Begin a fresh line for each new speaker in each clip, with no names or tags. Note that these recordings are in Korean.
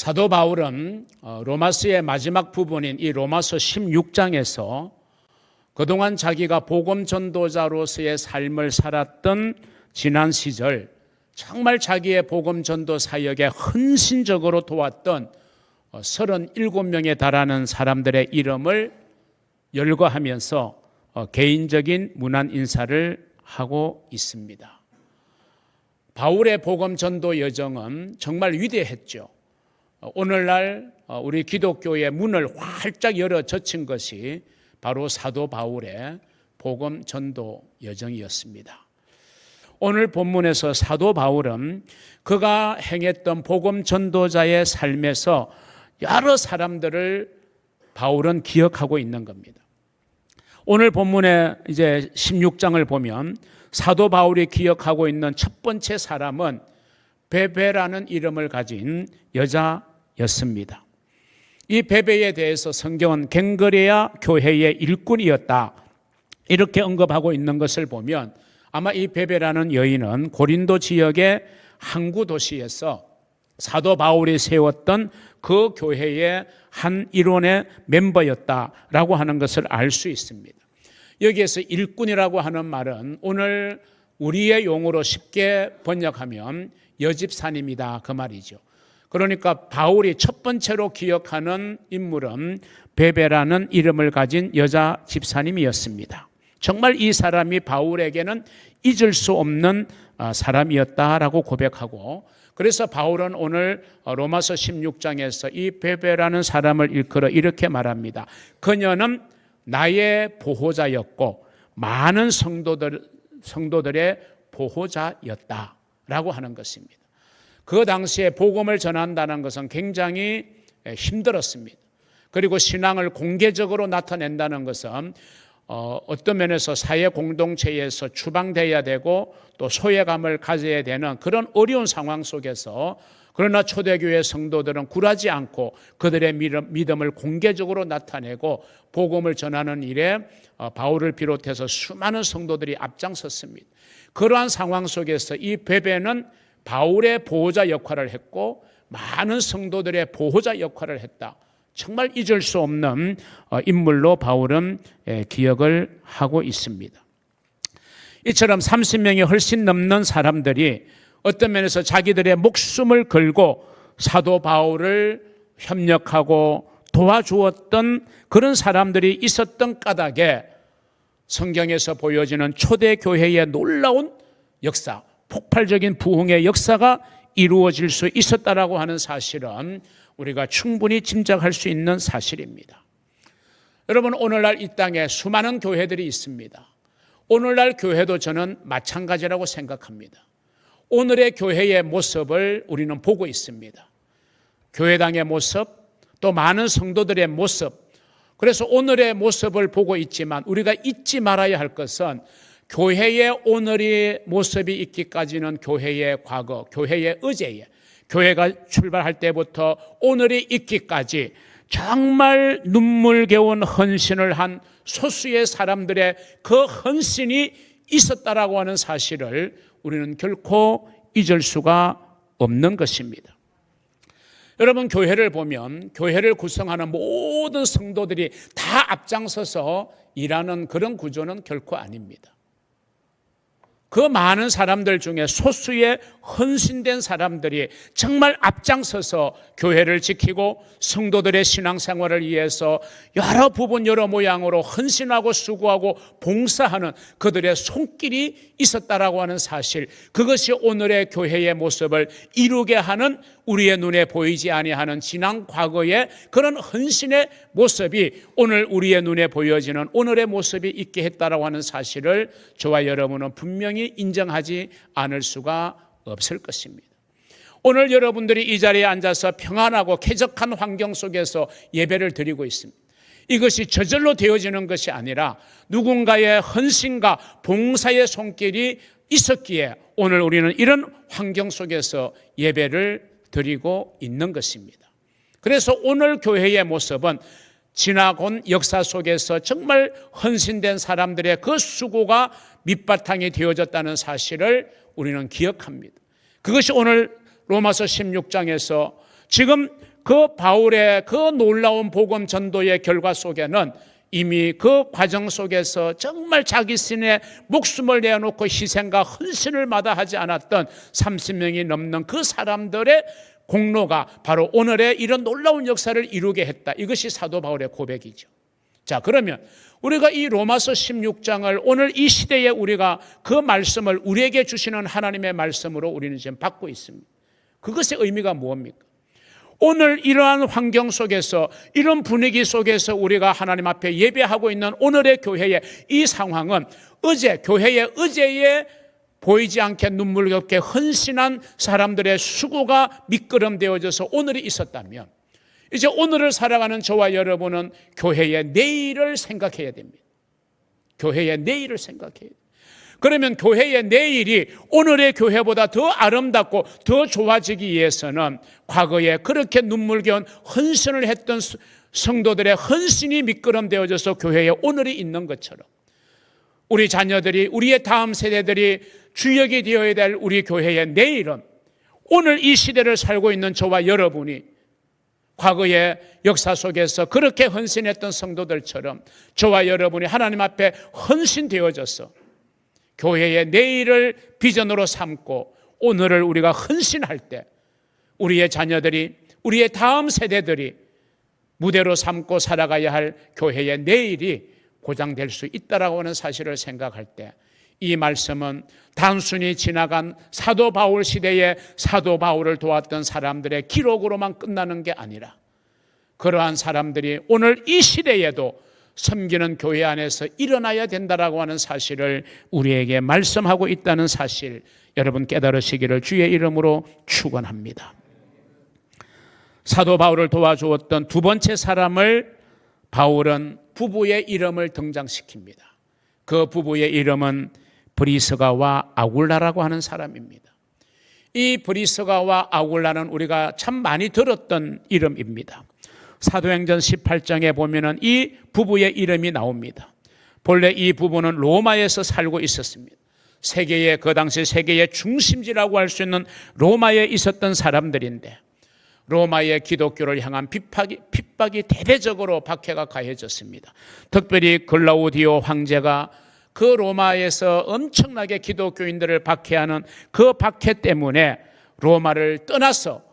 사도 바울은 로마서의 마지막 부분인 이 로마서 16장에서 그동안 자기가 복음 전도자로서의 삶을 살았던 지난 시절, 정말 자기의 복음 전도 사역에 헌신적으로 도왔던 37명에 달하는 사람들의 이름을 열거하면서 개인적인 문안 인사를 하고 있습니다. 바울의 복음 전도 여정은 정말 위대했죠. 오늘날 우리 기독교의 문을 활짝 열어 젖힌 것이 바로 사도 바울의 복음 전도 여정이었습니다. 오늘 본문에서 사도 바울은 그가 행했던 복음 전도자의 삶에서 여러 사람들을 바울은 기억하고 있는 겁니다. 오늘 본문에 이제 16장을 보면 사도 바울이 기억하고 있는 첫 번째 사람은 베베라는 이름을 가진 여자였습니다. 이 베베에 대해서 성경은 갱그레아 교회의 일꾼이었다 이렇게 언급하고 있는 것을 보면 아마 이 베베라는 여인은 고린도 지역의 항구 도시에서 사도 바울이 세웠던 그 교회의 한 일원의 멤버였다라고 하는 것을 알 수 있습니다. 여기에서 일꾼이라고 하는 말은 오늘 우리의 용어로 쉽게 번역하면 여집사님이다 그 말이죠. 그러니까 바울이 첫 번째로 기억하는 인물은 베베라는 이름을 가진 여자 집사님이었습니다. 정말 이 사람이 바울에게는 잊을 수 없는 사람이었다라고 고백하고, 그래서 바울은 오늘 로마서 16장에서 이 베베라는 사람을 일컬어 이렇게 말합니다. 그녀는 나의 보호자였고 많은 성도들의 보호자였다라고 하는 것입니다. 그 당시에 복음을 전한다는 것은 굉장히 힘들었습니다. 그리고 신앙을 공개적으로 나타낸다는 것은 어떤 면에서 사회 공동체에서 추방돼야 되고 또 소외감을 가져야 되는 그런 어려운 상황 속에서, 그러나 초대교회 성도들은 굴하지 않고 그들의 믿음을 공개적으로 나타내고 복음을 전하는 일에 바울을 비롯해서 수많은 성도들이 앞장섰습니다. 그러한 상황 속에서 이 베베는 바울의 보호자 역할을 했고 많은 성도들의 보호자 역할을 했다. 정말 잊을 수 없는 인물로 바울은 기억을 하고 있습니다. 이처럼 30명이 훨씬 넘는 사람들이 어떤 면에서 자기들의 목숨을 걸고 사도 바울을 협력하고 도와주었던 그런 사람들이 있었던 까닭에 성경에서 보여지는 초대교회의 놀라운 역사, 폭발적인 부흥의 역사가 이루어질 수 있었다라고 하는 사실은 우리가 충분히 짐작할 수 있는 사실입니다. 여러분, 오늘날 이 땅에 수많은 교회들이 있습니다. 오늘날 교회도 저는 마찬가지라고 생각합니다. 오늘의 교회의 모습을 우리는 보고 있습니다. 교회당의 모습, 또 많은 성도들의 모습. 그래서 오늘의 모습을 보고 있지만 우리가 잊지 말아야 할 것은 교회의 오늘의 모습이 있기까지는 교회의 과거, 교회의 어제에, 교회가 출발할 때부터 오늘이 있기까지 정말 눈물겨운 헌신을 한 소수의 사람들의 그 헌신이 있었다라고 하는 사실을 우리는 결코 잊을 수가 없는 것입니다. 여러분, 교회를 보면 교회를 구성하는 모든 성도들이 다 앞장서서 일하는 그런 구조는 결코 아닙니다. 그 많은 사람들 중에 소수의 헌신된 사람들이 정말 앞장서서 교회를 지키고 성도들의 신앙생활을 위해서 여러 부분 여러 모양으로 헌신하고 수고하고 봉사하는 그들의 손길이 있었다라고 하는 사실, 그것이 오늘의 교회의 모습을 이루게 하는 우리의 눈에 보이지 아니하는 지난 과거의 그런 헌신의 모습이 오늘 우리의 눈에 보여지는 오늘의 모습이 있게 했다라고 하는 사실을 저와 여러분은 분명히 인정하지 않을 수가 없을 것입니다. 오늘 여러분들이 이 자리에 앉아서 평안하고 쾌적한 환경 속에서 예배를 드리고 있습니다. 이것이 저절로 되어지는 것이 아니라 누군가의 헌신과 봉사의 손길이 있었기에 오늘 우리는 이런 환경 속에서 예배를 드리고 있는 것입니다. 그래서 오늘 교회의 모습은 지나온 역사 속에서 정말 헌신된 사람들의 그 수고가 밑바탕이 되어졌다는 사실을 우리는 기억합니다. 그것이 오늘 로마서 16장에서 지금 그 바울의 그 놀라운 복음 전도의 결과 속에는 이미 그 과정 속에서 정말 자기 신의 목숨을 내어놓고 희생과 헌신을 마다하지 않았던 30명이 넘는 그 사람들의 공로가 바로 오늘의 이런 놀라운 역사를 이루게 했다. 이것이 사도 바울의 고백이죠. 자, 그러면 우리가 이 로마서 16장을 오늘 이 시대에 우리가 그 말씀을 우리에게 주시는 하나님의 말씀으로 우리는 지금 받고 있습니다. 그것의 의미가 무엇입니까? 오늘 이러한 환경 속에서, 이런 분위기 속에서 우리가 하나님 앞에 예배하고 있는 오늘의 교회의 이 상황은 교회의 어제에 보이지 않게 눈물겹게 헌신한 사람들의 수고가 밑거름되어져서 오늘이 있었다면, 이제 오늘을 살아가는 저와 여러분은 교회의 내일을 생각해야 됩니다. 교회의 내일을 생각해야 됩니다. 그러면 교회의 내일이 오늘의 교회보다 더 아름답고 더 좋아지기 위해서는 과거에 그렇게 눈물겨운 헌신을 했던 성도들의 헌신이 미끄럼되어져서 교회에 오늘이 있는 것처럼 우리 자녀들이, 우리의 다음 세대들이 주역이 되어야 될 우리 교회의 내일은 오늘 이 시대를 살고 있는 저와 여러분이 과거의 역사 속에서 그렇게 헌신했던 성도들처럼 저와 여러분이 하나님 앞에 헌신되어져서 교회의 내일을 비전으로 삼고 오늘을 우리가 헌신할 때 우리의 자녀들이, 우리의 다음 세대들이 무대로 삼고 살아가야 할 교회의 내일이 보장될 수 있다라고 하는 사실을 생각할 때 이 말씀은 단순히 지나간 사도 바울 시대에 사도 바울을 도왔던 사람들의 기록으로만 끝나는 게 아니라 그러한 사람들이 오늘 이 시대에도 섬기는 교회 안에서 일어나야 된다라고 하는 사실을 우리에게 말씀하고 있다는 사실, 여러분 깨달으시기를 주의 이름으로 축원합니다. 사도 바울을 도와주었던 두 번째 사람을 바울은 부부의 이름을 등장시킵니다. 그 부부의 이름은 브리스가와 아굴라라고 하는 사람입니다. 이 브리스가와 아굴라는 우리가 참 많이 들었던 이름입니다. 사도행전 18장에 보면은 이 부부의 이름이 나옵니다. 본래 이 부부는 로마에서 살고 있었습니다. 그 당시 세계의 중심지라고 할 수 있는 로마에 있었던 사람들인데 로마의 기독교를 향한 핍박이 대대적으로 박해가 가해졌습니다. 특별히 글라우디오 황제가 그 로마에서 엄청나게 기독교인들을 박해하는 그 박해 때문에 로마를 떠나서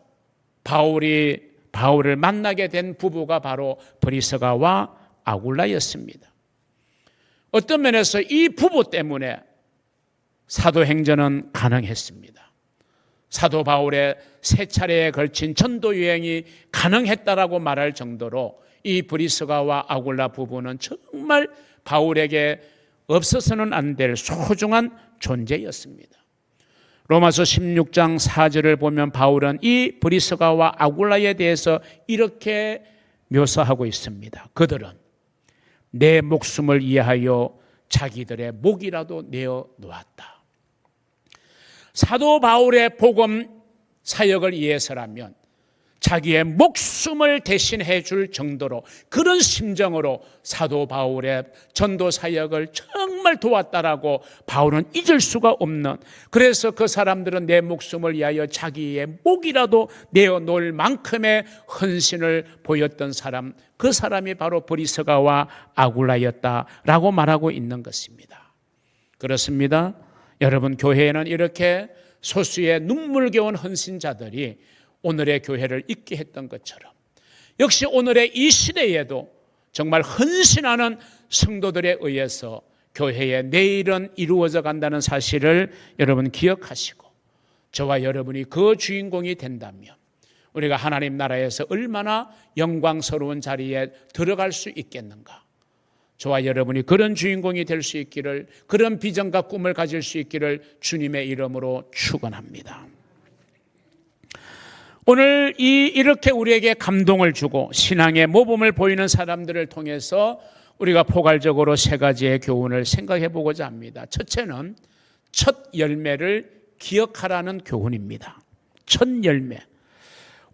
바울을 만나게 된 부부가 바로 브리스가와 아굴라였습니다. 어떤 면에서 이 부부 때문에 사도행전은 가능했습니다. 사도 바울의 세 차례에 걸친 전도 여행이 가능했다라고 말할 정도로 이 브리스가와 아굴라 부부는 정말 바울에게 없어서는 안 될 소중한 존재였습니다. 로마서 16장 4절을 보면 바울은 이 브리스가와 아굴라에 대해서 이렇게 묘사하고 있습니다. 그들은 내 목숨을 위하여 자기들의 목이라도 내어 놓았다. 사도 바울의 복음 사역을 위해서라면 자기의 목숨을 대신해 줄 정도로 그런 심정으로 사도 바울의 전도 사역을 정말 도왔다라고 바울은 잊을 수가 없는, 그래서 그 사람들은 내 목숨을 위하여 자기의 목이라도 내어놓을 만큼의 헌신을 보였던 사람, 그 사람이 바로 브리스가와 아굴라였다라고 말하고 있는 것입니다. 그렇습니다. 여러분, 교회에는 이렇게 소수의 눈물겨운 헌신자들이 오늘의 교회를 있게 했던 것처럼 역시 오늘의 이 시대에도 정말 헌신하는 성도들에 의해서 교회의 내일은 이루어져 간다는 사실을 여러분 기억하시고 저와 여러분이 그 주인공이 된다면 우리가 하나님 나라에서 얼마나 영광스러운 자리에 들어갈 수 있겠는가. 저와 여러분이 그런 주인공이 될 수 있기를, 그런 비전과 꿈을 가질 수 있기를 주님의 이름으로 축원합니다. 오늘 이렇게 우리에게 감동을 주고 신앙의 모범을 보이는 사람들을 통해서 우리가 포괄적으로 세 가지의 교훈을 생각해 보고자 합니다. 첫째는 첫 열매를 기억하라는 교훈입니다. 첫 열매.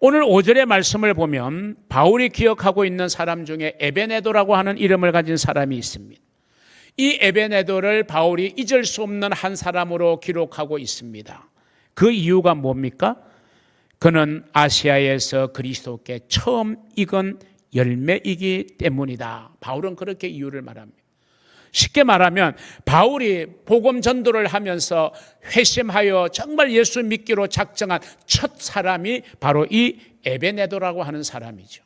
오늘 5절의 말씀을 보면 바울이 기억하고 있는 사람 중에 에베네도라고 하는 이름을 가진 사람이 있습니다. 이 에베네도를 바울이 잊을 수 없는 한 사람으로 기록하고 있습니다. 그 이유가 뭡니까? 그는 아시아에서 그리스도께 처음 익은 열매이기 때문이다. 바울은 그렇게 이유를 말합니다. 쉽게 말하면 바울이 복음 전도를 하면서 회심하여 정말 예수 믿기로 작정한 첫 사람이 바로 이 에베네도라고 하는 사람이죠.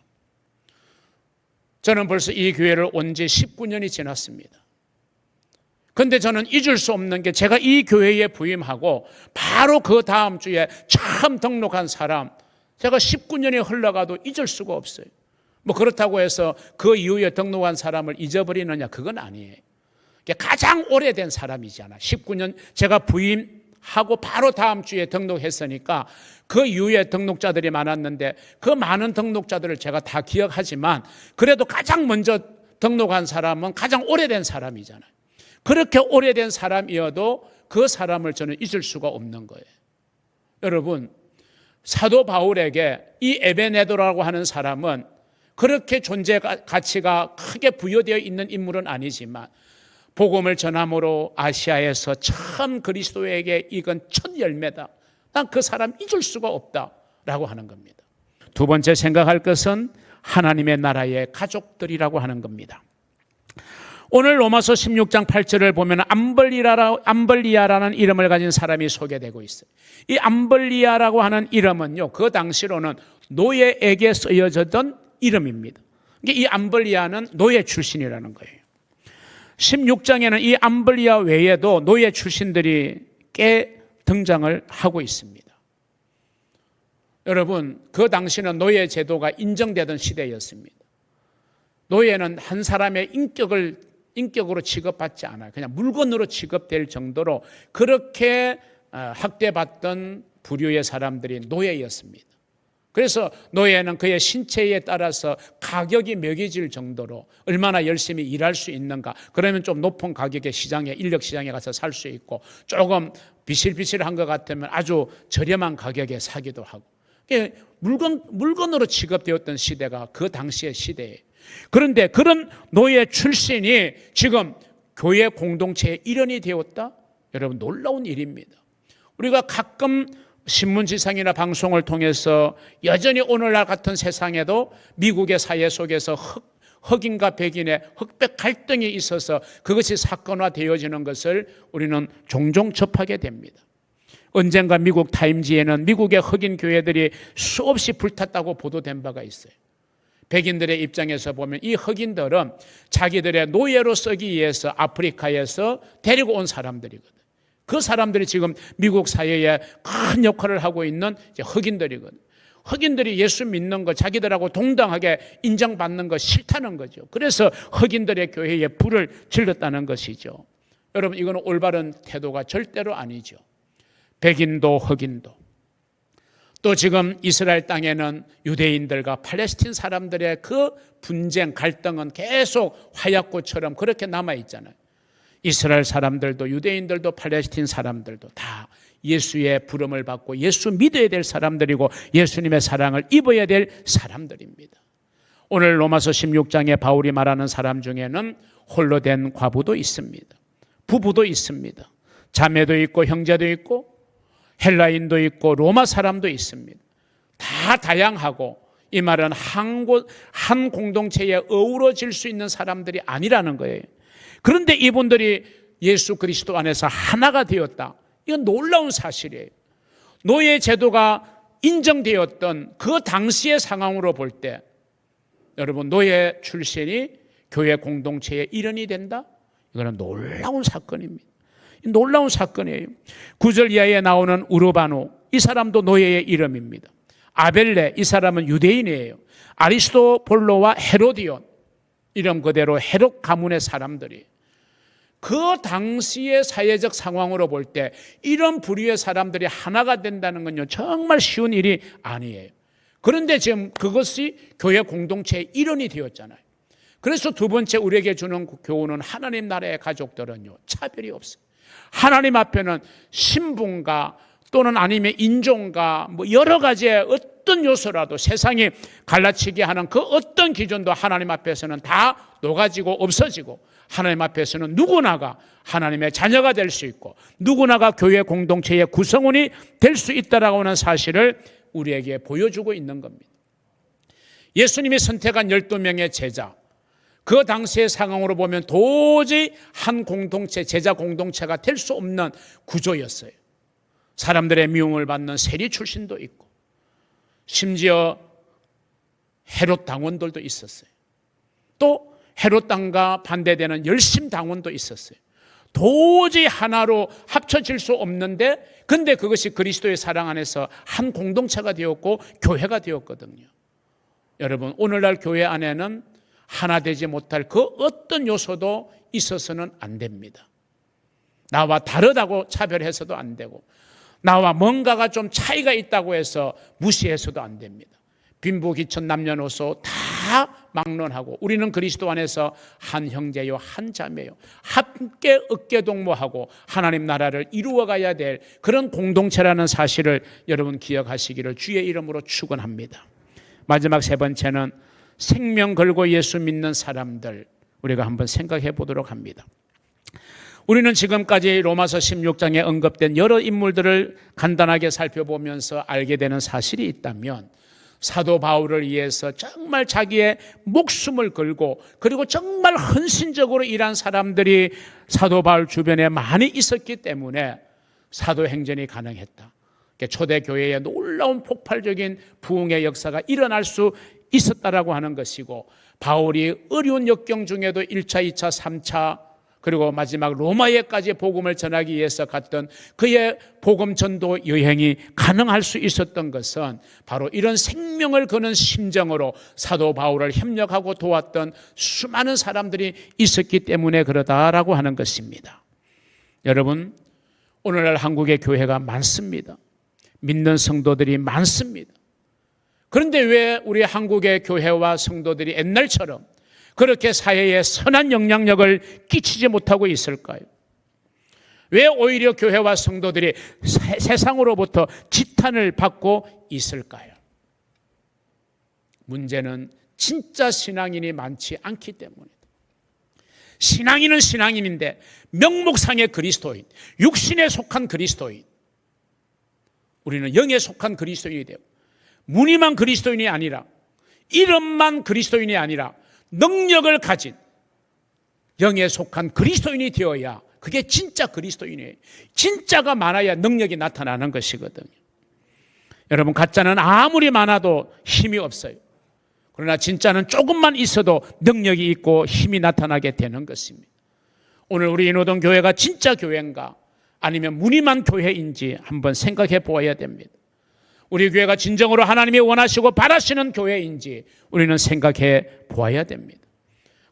저는 벌써 이 교회를 온 지 19년이 지났습니다. 그런데 저는 잊을 수 없는 게 제가 이 교회에 부임하고 바로 그 다음 주에 처음 등록한 사람, 제가 19년이 흘러가도 잊을 수가 없어요. 뭐 그렇다고 해서 그 이후에 등록한 사람을 잊어버리느냐, 그건 아니에요. 가장 오래된 사람이잖아. 19년 제가 부임하고 바로 다음 주에 등록했으니까 그 이후에 등록자들이 많았는데 그 많은 등록자들을 제가 다 기억하지만 그래도 가장 먼저 등록한 사람은 가장 오래된 사람이잖아요. 그렇게 오래된 사람이어도 그 사람을 저는 잊을 수가 없는 거예요. 여러분, 사도 바울에게 이 에베네도라고 하는 사람은 그렇게 존재 가치가 크게 부여되어 있는 인물은 아니지만 복음을 전함으로 아시아에서 처음 그리스도에게 익은 첫 열매다. 난 그 사람 잊을 수가 없다라고 하는 겁니다. 두 번째 생각할 것은 하나님의 나라의 가족들이라고 하는 겁니다. 오늘 로마서 16장 8절을 보면 암블리아라는 이름을 가진 사람이 소개되고 있어요. 이 암블리아라고 하는 이름은요, 그 당시로는 노예에게 쓰여졌던 이름입니다. 이 암블리아는 노예 출신이라는 거예요. 16장에는 이 암블리아 외에도 노예 출신들이 꽤 등장을 하고 있습니다. 여러분, 그 당시는 노예 제도가 인정되던 시대였습니다. 노예는 한 사람의 인격으로 취급받지 않아요. 그냥 물건으로 취급될 정도로 그렇게 학대받던 부류의 사람들이 노예였습니다. 그래서 노예는 그의 신체에 따라서 가격이 매겨질 정도로 얼마나 열심히 일할 수 있는가, 그러면 좀 높은 가격의 시장에, 인력 시장에 가서 살 수 있고, 조금 비실비실한 것 같으면 아주 저렴한 가격에 사기도 하고, 물건으로 취급되었던 시대가 그 당시의 시대예요. 그런데 그런 노예 출신이 지금 교회 공동체의 일원이 되었다? 여러분, 놀라운 일입니다. 우리가 가끔 신문지상이나 방송을 통해서 여전히 오늘날 같은 세상에도 미국의 사회 속에서 흑인과 백인의 흑백 갈등이 있어서 그것이 사건화되어지는 것을 우리는 종종 접하게 됩니다. 언젠가 미국 타임지에는 미국의 흑인 교회들이 수없이 불탔다고 보도된 바가 있어요. 백인들의 입장에서 보면 이 흑인들은 자기들의 노예로 쓰기 위해서 아프리카에서 데리고 온 사람들이거든. 그 사람들이 지금 미국 사회에 큰 역할을 하고 있는 흑인들이거든. 흑인들이 예수 믿는 거, 자기들하고 동등하게 인정받는 거 싫다는 거죠. 그래서 흑인들의 교회에 불을 질렀다는 것이죠. 여러분, 이거는 올바른 태도가 절대로 아니죠. 백인도 흑인도. 또 지금 이스라엘 땅에는 유대인들과 팔레스틴 사람들의 그 분쟁, 갈등은 계속 화약고처럼 그렇게 남아있잖아요. 이스라엘 사람들도 유대인들도 팔레스틴 사람들도 다 예수의 부름을 받고 예수 믿어야 될 사람들이고 예수님의 사랑을 입어야 될 사람들입니다. 오늘 로마서 16장에 바울이 말하는 사람 중에는 홀로 된 과부도 있습니다. 부부도 있습니다. 자매도 있고 형제도 있고 헬라인도 있고 로마 사람도 있습니다. 다 다양하고, 이 말은 한 공동체에 어우러질 수 있는 사람들이 아니라는 거예요. 그런데 이분들이 예수 그리스도 안에서 하나가 되었다. 이건 놀라운 사실이에요. 노예 제도가 인정되었던 그 당시의 상황으로 볼 때, 여러분, 노예 출신이 교회 공동체의 일원이 된다? 이거는 놀라운 사건입니다. 놀라운 사건이에요. 9절 이하에 나오는 우르바노, 이 사람도 노예의 이름입니다. 아벨레, 이 사람은 유대인이에요. 아리스토볼로와 헤로디온, 이름 그대로 헤롯 가문의 사람들이 그 당시의 사회적 상황으로 볼 때 이런 부류의 사람들이 하나가 된다는 건요, 정말 쉬운 일이 아니에요. 그런데 지금 그것이 교회 공동체의 일원이 되었잖아요. 그래서 두 번째 우리에게 주는 교훈은 하나님 나라의 가족들은요, 차별이 없어요. 하나님 앞에는 신분과 또는 아니면 인종과 뭐 여러 가지의 어떤 요소라도 세상이 갈라치게 하는 그 어떤 기준도 하나님 앞에서는 다 녹아지고 없어지고, 하나님 앞에서는 누구나가 하나님의 자녀가 될 수 있고 누구나가 교회 공동체의 구성원이 될 수 있다라고 하는 사실을 우리에게 보여주고 있는 겁니다. 예수님이 선택한 12명의 제자, 그 당시의 상황으로 보면 도저히 한 공동체, 제자 공동체가 될 수 없는 구조였어요. 사람들의 미움을 받는 세리 출신도 있고 심지어 헤롯 당원들도 있었어요. 또 헤롯 당과 반대되는 열심 당원도 있었어요. 도저히 하나로 합쳐질 수 없는데, 근데 그것이 그리스도의 사랑 안에서 한 공동체가 되었고 교회가 되었거든요. 여러분, 오늘날 교회 안에는 하나 되지 못할 그 어떤 요소도 있어서는 안 됩니다. 나와 다르다고 차별해서도 안 되고, 나와 뭔가가 좀 차이가 있다고 해서 무시해서도 안 됩니다. 빈부귀천 남녀노소 다 막론하고 우리는 그리스도 안에서 한 형제요 한 자매요, 함께 어깨동무하고 하나님 나라를 이루어가야 될 그런 공동체라는 사실을 여러분 기억하시기를 주의 이름으로 축원합니다. 마지막 세 번째는 생명 걸고 예수 믿는 사람들, 우리가 한번 생각해 보도록 합니다. 우리는 지금까지 로마서 16장에 언급된 여러 인물들을 간단하게 살펴보면서 알게 되는 사실이 있다면, 사도 바울을 위해서 정말 자기의 목숨을 걸고 그리고 정말 헌신적으로 일한 사람들이 사도 바울 주변에 많이 있었기 때문에 사도행전이 가능했다. 초대교회에 놀라운 폭발적인 부흥의 역사가 일어날 수 있었다라고 하는 것이고, 바울이 어려운 역경 중에도 1차, 2차, 3차 그리고 마지막 로마에까지 복음을 전하기 위해서 갔던 그의 복음 전도 여행이 가능할 수 있었던 것은 바로 이런 생명을 거는 심정으로 사도 바울을 협력하고 도왔던 수많은 사람들이 있었기 때문에 그러다라고 하는 것입니다. 여러분, 오늘날 한국의 교회가 많습니다. 믿는 성도들이 많습니다. 그런데 왜 우리 한국의 교회와 성도들이 옛날처럼 그렇게 사회에 선한 영향력을 끼치지 못하고 있을까요? 왜 오히려 교회와 성도들이 세상으로부터 지탄을 받고 있을까요? 문제는 진짜 신앙인이 많지 않기 때문이다. 신앙인은 신앙인인데 명목상의 그리스도인, 육신에 속한 그리스도인, 우리는 영에 속한 그리스도인이 되고, 무늬만 그리스도인이 아니라, 이름만 그리스도인이 아니라 능력을 가진 영에 속한 그리스도인이 되어야 그게 진짜 그리스도인이에요. 진짜가 많아야 능력이 나타나는 것이거든요. 여러분, 가짜는 아무리 많아도 힘이 없어요. 그러나 진짜는 조금만 있어도 능력이 있고 힘이 나타나게 되는 것입니다. 오늘 우리 인호동 교회가 진짜 교회인가 아니면 무늬만 교회인지 한번 생각해 보아야 됩니다. 우리 교회가 진정으로 하나님이 원하시고 바라시는 교회인지 우리는 생각해 보아야 됩니다.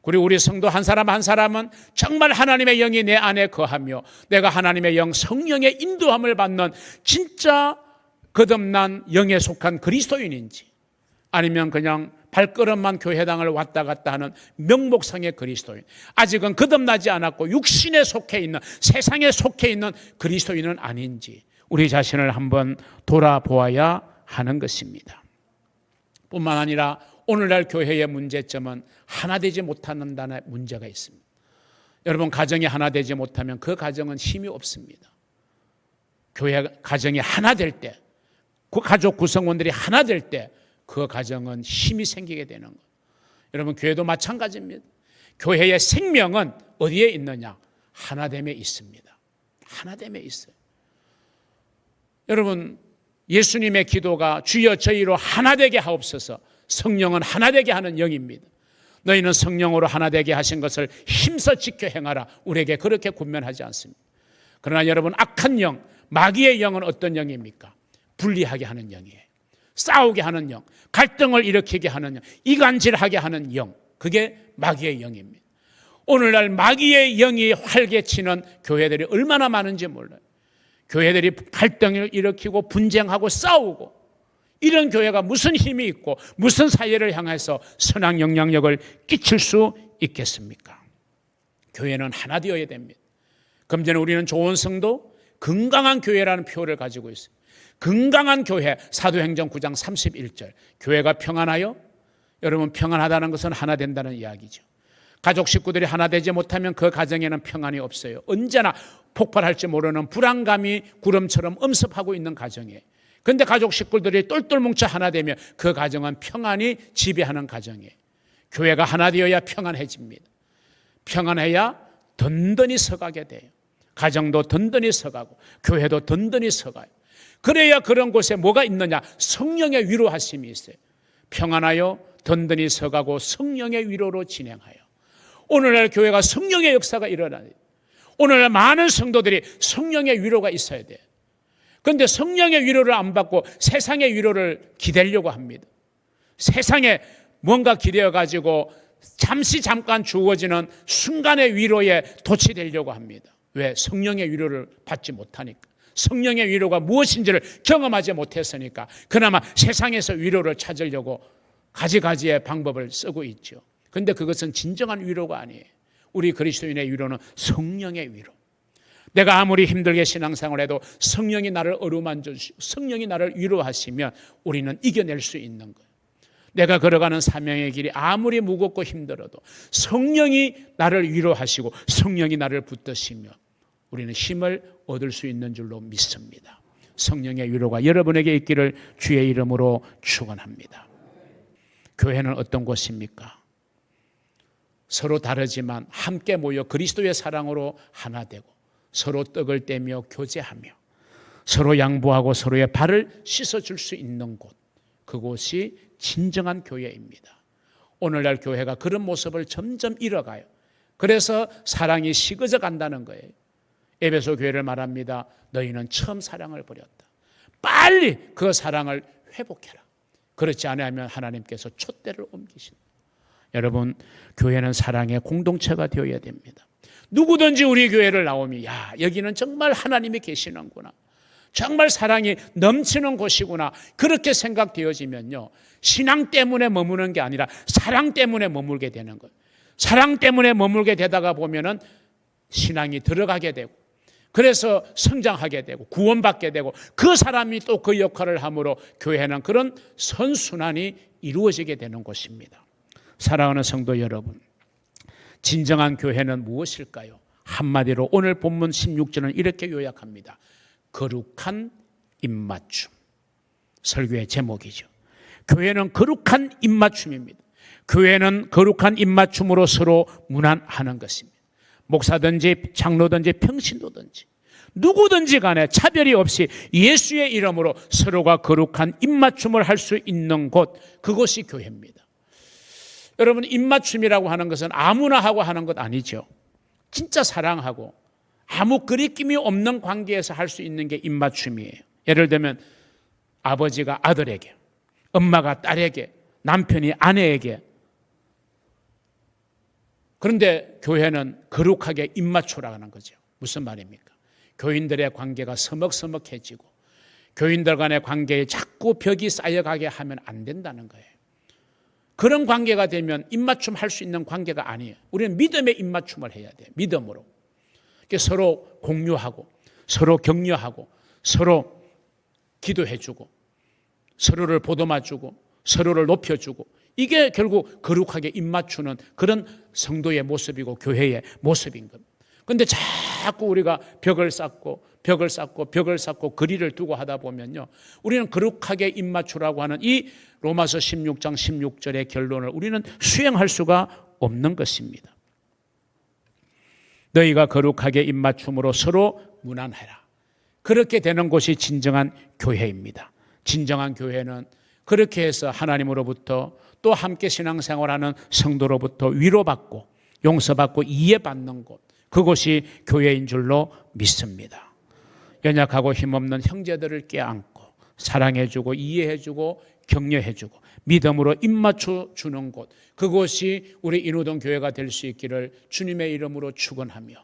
그리고 우리 성도 한 사람 한 사람은 정말 하나님의 영이 내 안에 거하며 내가 하나님의 영 성령의 인도함을 받는 진짜 거듭난 영에 속한 그리스도인인지, 아니면 그냥 발걸음만 교회당을 왔다 갔다 하는 명목상의 그리스도인, 아직은 거듭나지 않았고 육신에 속해 있는, 세상에 속해 있는 그리스도인은 아닌지 우리 자신을 한번 돌아보아야 하는 것입니다. 뿐만 아니라 오늘날 교회의 문제점은 하나 되지 못한다는 문제가 있습니다. 여러분, 가정이 하나 되지 못하면 그 가정은 힘이 없습니다. 교회 가정이 하나 될 때, 그 가족 구성원들이 하나 될 때 그 가정은 힘이 생기게 되는 거예요. 여러분, 교회도 마찬가지입니다. 교회의 생명은 어디에 있느냐? 하나됨에 있습니다. 하나됨에 있어요. 여러분, 예수님의 기도가 주여 저희로 하나 되게 하옵소서. 성령은 하나 되게 하는 영입니다. 너희는 성령으로 하나 되게 하신 것을 힘써 지켜 행하라. 우리에게 그렇게 권면하지 않습니다. 그러나 여러분, 악한 영, 마귀의 영은 어떤 영입니까? 분리하게 하는 영이에요. 싸우게 하는 영, 갈등을 일으키게 하는 영, 이간질하게 하는 영, 그게 마귀의 영입니다. 오늘날 마귀의 영이 활개치는 교회들이 얼마나 많은지 몰라요. 교회들이 갈등을 일으키고 분쟁하고 싸우고, 이런 교회가 무슨 힘이 있고 무슨 사회를 향해서 선한 영향력을 끼칠 수 있겠습니까? 교회는 하나 되어야 됩니다. 그럼 전에 우리는 좋은 성도, 건강한 교회라는 표를 가지고 있어요. 건강한 교회, 사도행전 9장 31절, 교회가 평안하여, 여러분, 평안하다는 것은 하나 된다는 이야기죠. 가족 식구들이 하나 되지 못하면 그 가정에는 평안이 없어요. 언제나 폭발할지 모르는 불안감이 구름처럼 엄습하고 있는 가정이에요. 근데 가족 식구들이 똘똘 뭉쳐 하나 되면 그 가정은 평안이 지배하는 가정이에요. 교회가 하나 되어야 평안해집니다. 평안해야 든든히 서가게 돼요. 가정도 든든히 서가고 교회도 든든히 서가요. 그래야 그런 곳에 뭐가 있느냐? 성령의 위로하심이 있어요. 평안하여 든든히 서가고 성령의 위로로 진행하여. 오늘날 교회가 성령의 역사가 일어나요. 오늘날 많은 성도들이 성령의 위로가 있어야 돼요. 그런데 성령의 위로를 안 받고 세상의 위로를 기대려고 합니다. 세상에 뭔가 기대어가지고 잠깐 주어지는 순간의 위로에 도취되려고 합니다. 왜? 성령의 위로를 받지 못하니까. 성령의 위로가 무엇인지를 경험하지 못했으니까 그나마 세상에서 위로를 찾으려고 가지가지의 방법을 쓰고 있죠. 그런데 그것은 진정한 위로가 아니에요. 우리 그리스도인의 위로는 성령의 위로. 내가 아무리 힘들게 신앙생활해도 성령이 나를 어루만져주시고 성령이 나를 위로하시면 우리는 이겨낼 수 있는 거예요. 내가 걸어가는 사명의 길이 아무리 무겁고 힘들어도 성령이 나를 위로하시고 성령이 나를 붙드시며 우리는 힘을 얻을 수 있는 줄로 믿습니다. 성령의 위로가 여러분에게 있기를 주의 이름으로 축원합니다. 교회는 어떤 곳입니까? 서로 다르지만 함께 모여 그리스도의 사랑으로 하나 되고 서로 떡을 떼며 교제하며 서로 양보하고 서로의 발을 씻어줄 수 있는 곳, 그곳이 진정한 교회입니다. 오늘날 교회가 그런 모습을 점점 잃어가요. 그래서 사랑이 식어져 간다는 거예요. 에베소 교회를 말합니다. 너희는 처음 사랑을 버렸다. 빨리 그 사랑을 회복해라. 그렇지 않으면 하나님께서 촛대를 옮기신다. 여러분, 교회는 사랑의 공동체가 되어야 됩니다. 누구든지 우리 교회를 나오면 야, 여기는 정말 하나님이 계시는구나. 정말 사랑이 넘치는 곳이구나. 그렇게 생각되어지면요, 신앙 때문에 머무는 게 아니라 사랑 때문에 머물게 되는 거예요. 사랑 때문에 머물게 되다가 보면은 신앙이 들어가게 되고 그래서 성장하게 되고 구원받게 되고 그 사람이 또 그 역할을 함으로 교회는 그런 선순환이 이루어지게 되는 곳입니다. 사랑하는 성도 여러분, 진정한 교회는 무엇일까요? 한마디로 오늘 본문 16절은 이렇게 요약합니다. 거룩한 입맞춤. 설교의 제목이죠. 교회는 거룩한 입맞춤입니다. 교회는 거룩한 입맞춤으로 서로 문안하는 것입니다. 목사든지 장로든지 평신도든지 누구든지 간에 차별이 없이 예수의 이름으로 서로가 거룩한 입맞춤을 할 수 있는 곳, 그것이 교회입니다. 여러분, 입맞춤이라고 하는 것은 아무나 하고 하는 것 아니죠. 진짜 사랑하고 아무 거리낌이 없는 관계에서 할 수 있는 게 입맞춤이에요. 예를 들면 아버지가 아들에게, 엄마가 딸에게, 남편이 아내에게. 그런데 교회는 거룩하게 입맞추라는 거죠. 무슨 말입니까? 교인들의 관계가 서먹서먹해지고 교인들 간의 관계에 자꾸 벽이 쌓여가게 하면 안 된다는 거예요. 그런 관계가 되면 입맞춤 할 수 있는 관계가 아니에요. 우리는 믿음의 입맞춤을 해야 돼요. 믿음으로. 서로 공유하고 서로 격려하고 서로 기도해주고 서로를 보듬어주고 서로를 높여주고, 이게 결국 거룩하게 입맞추는 그런 성도의 모습이고 교회의 모습인 겁니다. 그런데 자꾸 우리가 벽을 쌓고 거리를 두고 하다 보면요, 우리는 거룩하게 입맞추라고 하는 이 로마서 16장 16절의 결론을 우리는 수행할 수가 없는 것입니다. 너희가 거룩하게 입맞춤으로 서로 문안해라. 그렇게 되는 곳이 진정한 교회입니다. 진정한 교회는 그렇게 해서 하나님으로부터 또 함께 신앙생활하는 성도로부터 위로받고 용서받고 이해받는 곳, 그곳이 교회인 줄로 믿습니다. 연약하고 힘없는 형제들을 껴안고 사랑해주고 이해해주고 격려해주고 믿음으로 입맞춰 주는 곳, 그곳이 우리 인후동 교회가 될 수 있기를 주님의 이름으로 축원하며